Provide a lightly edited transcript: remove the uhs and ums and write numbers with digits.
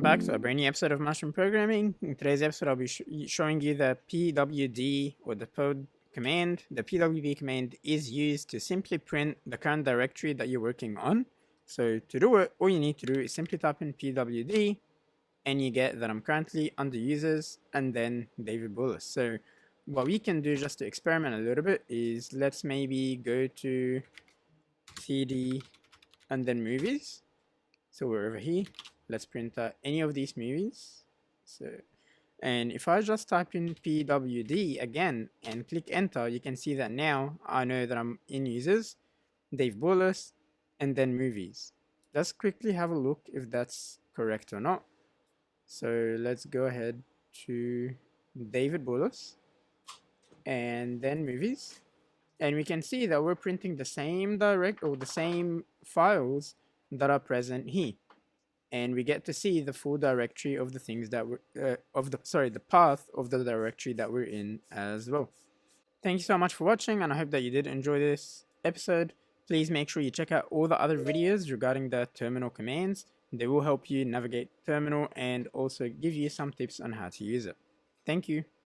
welcome back to a brand new episode of Mushroom Programming. In today's episode, I'll be showing you the pwd or the pod command. The pwd command is used to simply print the current directory that you're working on. So to do it, all you need to do is simply type in pwd and you get that I'm currently under users and then David Bullis. So what we can do just to experiment a little bit is let's maybe go to cd and then movies. So we're over here. Let's print any of these movies. And if I just type in pwd again and click enter, you can see that now I know that I'm in users, Dave Bullis, and then movies. Let's quickly have a look if that's correct or not. So let's go ahead to David Bullis and then movies. And we can see that we're printing the same the same files that are present here. And we get to see the full directory of the things that we're the path of the directory that we're in as well. Thank you so much for watching, and I hope that you did enjoy this episode. Please make sure you check out all the other videos regarding the terminal commands. They will help you navigate terminal and also give you some tips on how to use it. Thank you.